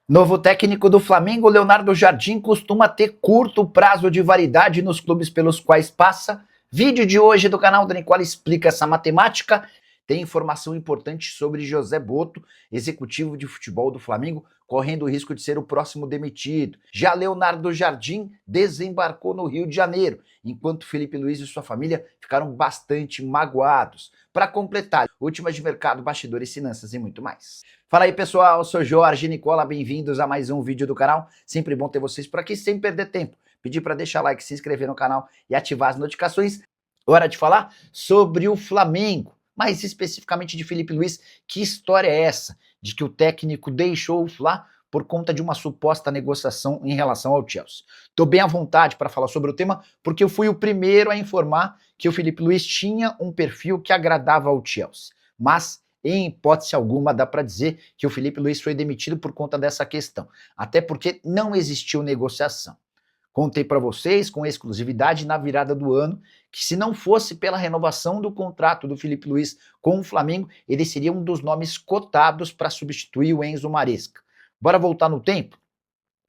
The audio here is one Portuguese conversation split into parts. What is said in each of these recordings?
Novo técnico do Flamengo, Leonardo Jardim, costuma ter curto prazo de validade nos clubes pelos quais passa. Vídeo de hoje do canal da Nicola explica essa matemática. Tem informação importante sobre José Botto, executivo de futebol do Flamengo, correndo o risco de ser o próximo demitido. Já Leonardo Jardim desembarcou no Rio de Janeiro, enquanto Felipe Luiz e sua família ficaram bastante magoados. Para completar, últimas de mercado, bastidores, finanças e muito mais. Fala aí pessoal, eu sou Jorge Nicola, bem-vindos a mais um vídeo do canal. Sempre bom ter vocês por aqui, sem perder tempo. Pedir para deixar like, se inscrever no canal e ativar as notificações. Hora de falar sobre o Flamengo, mais especificamente de Felipe Luiz. Que história é essa de que o técnico deixou o Fla por conta de uma suposta negociação em relação ao Chelsea? Estou bem à vontade para falar sobre o tema, porque eu fui o primeiro a informar que o Felipe Luiz tinha um perfil que agradava ao Chelsea. Mas, em hipótese alguma, dá para dizer que o Felipe Luiz foi demitido por conta dessa questão. Até porque não existiu negociação. Contei para vocês, com exclusividade, na virada do ano, que se não fosse pela renovação do contrato do Felipe Luiz com o Flamengo, ele seria um dos nomes cotados para substituir o Enzo Maresca. Bora voltar no tempo?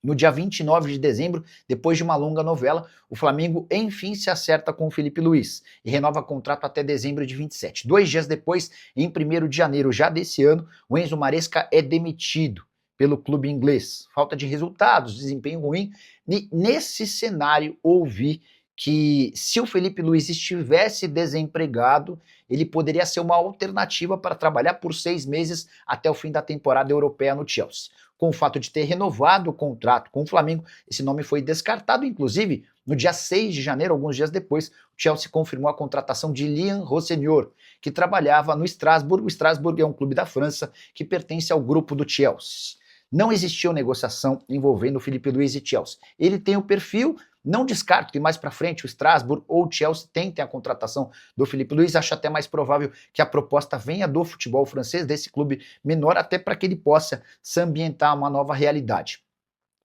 No dia 29 de dezembro, depois de uma longa novela, o Flamengo enfim se acerta com o Felipe Luiz e renova contrato até dezembro de 27. 2 dias depois, em 1º de janeiro já desse ano, o Enzo Maresca é demitido pelo clube inglês. Falta de resultados, desempenho ruim. E nesse cenário, ouvi que se o Felipe Luiz estivesse desempregado, ele poderia ser uma alternativa para trabalhar por 6 meses até o fim da temporada europeia no Chelsea. Com o fato de ter renovado o contrato com o Flamengo, esse nome foi descartado. Inclusive, no dia 6 de janeiro, alguns dias depois, o Chelsea confirmou a contratação de Liam Rossenior, que trabalhava no Strasbourg. O Strasbourg é um clube da França que pertence ao grupo do Chelsea. Não existiu negociação envolvendo o Felipe Luiz e Chelsea. Ele tem o perfil, não descarto que mais para frente o Strasbourg ou o Chelsea tentem a contratação do Felipe Luiz. Acho até mais provável que a proposta venha do futebol francês, desse clube menor, até para que ele possa se ambientar a uma nova realidade.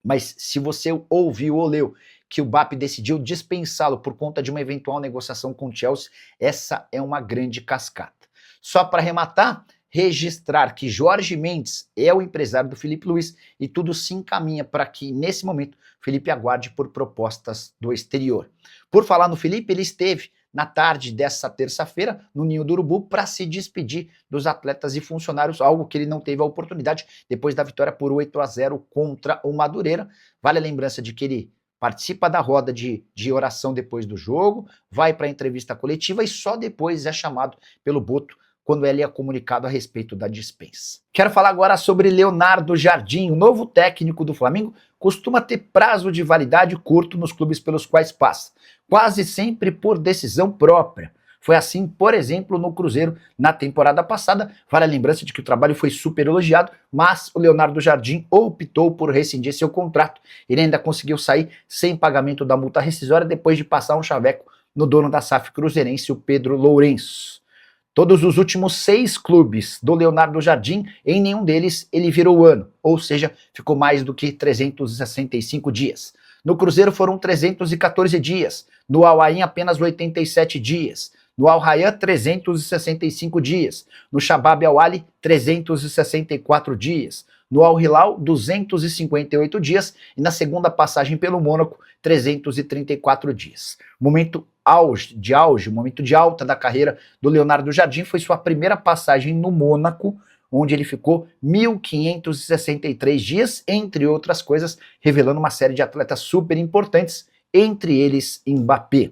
Mas se você ouviu ou leu que o BAP decidiu dispensá-lo por conta de uma eventual negociação com o Chelsea, essa é uma grande cascata. Só para arrematar, registrar que Jorge Mendes é o empresário do Felipe Luiz e tudo se encaminha para que, nesse momento, Felipe aguarde por propostas do exterior. Por falar no Felipe, ele esteve na tarde dessa terça-feira no Ninho do Urubu para se despedir dos atletas e funcionários, algo que ele não teve a oportunidade depois da vitória por 8-0 contra o Madureira. Vale a lembrança de que ele participa da roda de oração depois do jogo, vai para a entrevista coletiva e só depois é chamado pelo Botto quando ele é comunicado a respeito da dispensa. Quero falar agora sobre Leonardo Jardim. O novo técnico do Flamengo costuma ter prazo de validade curto nos clubes pelos quais passa, quase sempre por decisão própria. Foi assim, por exemplo, no Cruzeiro na temporada passada. Vale a lembrança de que o trabalho foi super elogiado, mas o Leonardo Jardim optou por rescindir seu contrato. Ele ainda conseguiu sair sem pagamento da multa rescisória depois de passar um chaveco no dono da SAF cruzeirense, o Pedro Lourenço. Todos os últimos 6 clubes do Leonardo Jardim, em nenhum deles ele virou o ano, ou seja, ficou mais do que 365 dias. No Cruzeiro foram 314 dias, no Al Ain apenas 87 dias, no Al Rayyan 365 dias, no Shabab Al Ahly 364 dias, no Al Hilal 258 dias e na segunda passagem pelo Mônaco 334 dias. Momento momento de alta da carreira do Leonardo Jardim foi sua primeira passagem no Mônaco, onde ele ficou 1.563 dias, entre outras coisas, revelando uma série de atletas super importantes, entre eles Mbappé.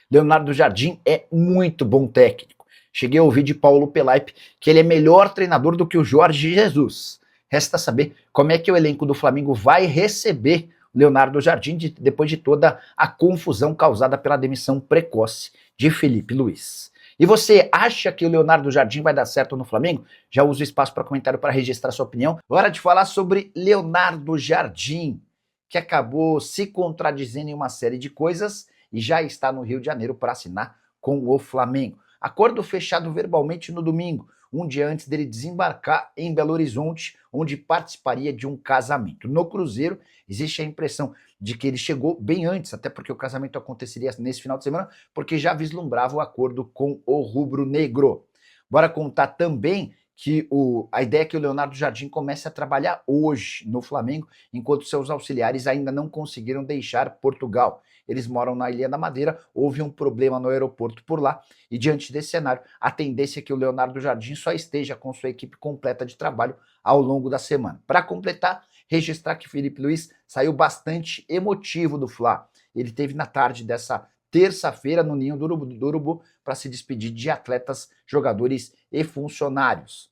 Leonardo Jardim é muito bom técnico. Cheguei a ouvir de Paulo Pelaipe que ele é melhor treinador do que o Jorge Jesus. Resta saber como é que o elenco do Flamengo vai receber Leonardo Jardim depois de toda a confusão causada pela demissão precoce de Felipe Luiz. E você acha que o Leonardo Jardim vai dar certo no Flamengo? Já uso o espaço para comentário para registrar sua opinião. Hora de falar sobre Leonardo Jardim, que acabou se contradizendo em uma série de coisas e já está no Rio de Janeiro para assinar com o Flamengo. Acordo fechado verbalmente no domingo, um dia antes dele desembarcar em Belo Horizonte, onde participaria de um casamento. No Cruzeiro, existe a impressão de que ele chegou bem antes, até porque o casamento aconteceria nesse final de semana, porque já vislumbrava o acordo com o rubro-negro. Bora contar também que a ideia é que o Leonardo Jardim comece a trabalhar hoje no Flamengo, enquanto seus auxiliares ainda não conseguiram deixar Portugal. Eles moram na Ilha da Madeira, houve um problema no aeroporto por lá, e diante desse cenário, a tendência é que o Leonardo Jardim só esteja com sua equipe completa de trabalho ao longo da semana. Para completar, registrar que Filipe Luís saiu bastante emotivo do Fla. Ele teve na tarde dessa terça-feira no Ninho do Urubu para se despedir de atletas, jogadores e funcionários.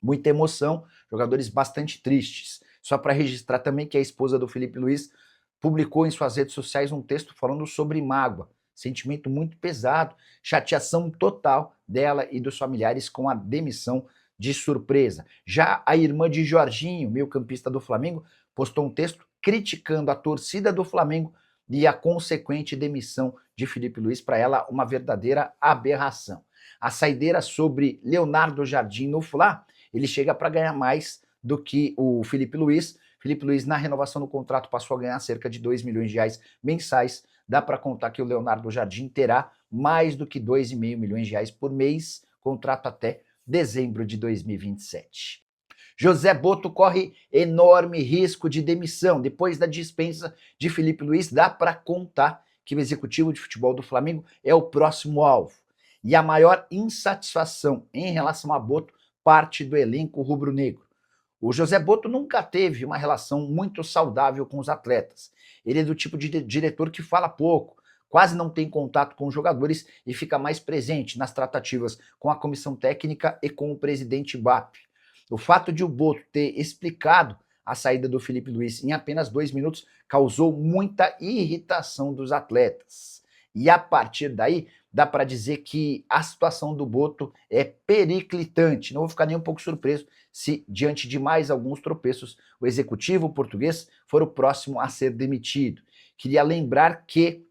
Muita emoção, jogadores bastante tristes. Só para registrar também que a esposa do Filipe Luís publicou em suas redes sociais um texto falando sobre mágoa, sentimento muito pesado, chateação total dela e dos familiares com a demissão de surpresa. Já a irmã de Jorginho, meio-campista do Flamengo, postou um texto criticando a torcida do Flamengo e a consequente demissão de Filipe Luís, para ela uma verdadeira aberração. A saideira sobre Leonardo Jardim no Fla, ele chega para ganhar mais do que o Filipe Luís. Filipe Luís, na renovação do contrato, passou a ganhar cerca de 2 milhões de reais mensais. Dá para contar que o Leonardo Jardim terá mais do que 2,5 milhões de reais por mês, contrato até dezembro de 2027. José Botto corre enorme risco de demissão. Depois da dispensa de Filipe Luís, dá para contar que o executivo de futebol do Flamengo é o próximo alvo. E a maior insatisfação em relação a Botto parte do elenco rubro-negro. O José Botto nunca teve uma relação muito saudável com os atletas. Ele é do tipo de diretor que fala pouco, quase não tem contato com os jogadores e fica mais presente nas tratativas com a comissão técnica e com o presidente BAP. O fato de o Botto ter explicado a saída do Filipe Luís em apenas 2 minutos causou muita irritação dos atletas. E a partir daí, dá para dizer que a situação do Botto é periclitante. Não vou ficar nem um pouco surpreso se, diante de mais alguns tropeços, o executivo português for o próximo a ser demitido. Queria lembrar que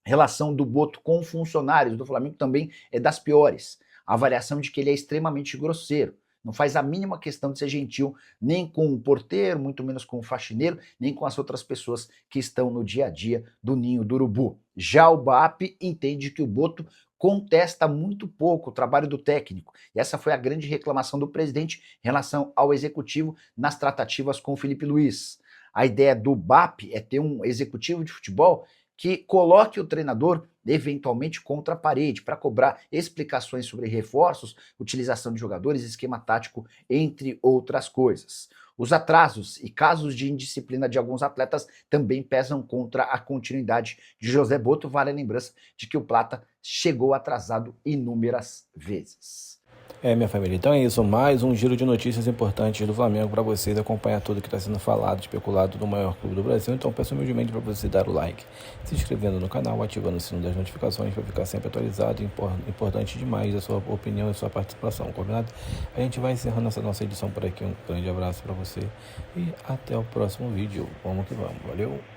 a relação do Botto com funcionários do Flamengo também é das piores. A avaliação de que ele é extremamente grosseiro. Não faz a mínima questão de ser gentil nem com o porteiro, muito menos com o faxineiro, nem com as outras pessoas que estão no dia a dia do Ninho do Urubu. Já o BAP entende que o Botto contesta muito pouco o trabalho do técnico. E essa foi a grande reclamação do presidente em relação ao executivo nas tratativas com o Filipe Luís. A ideia do BAP é ter um executivo de futebol que coloque o treinador eventualmente contra a parede para cobrar explicações sobre reforços, utilização de jogadores, esquema tático, entre outras coisas. Os atrasos e casos de indisciplina de alguns atletas também pesam contra a continuidade de José Botto. Vale a lembrança de que o Plata chegou atrasado inúmeras vezes. Minha família, então é isso, mais um giro de notícias importantes do Flamengo para vocês acompanhar tudo que está sendo falado, especulado do maior clube do Brasil. Então peço humildemente para você dar o like, se inscrevendo no canal, ativando o sino das notificações para ficar sempre atualizado. Importante demais a sua opinião e a sua participação, combinado? A gente vai encerrando essa nossa edição por aqui. Um grande abraço para você e até o próximo vídeo. Vamos que vamos, valeu!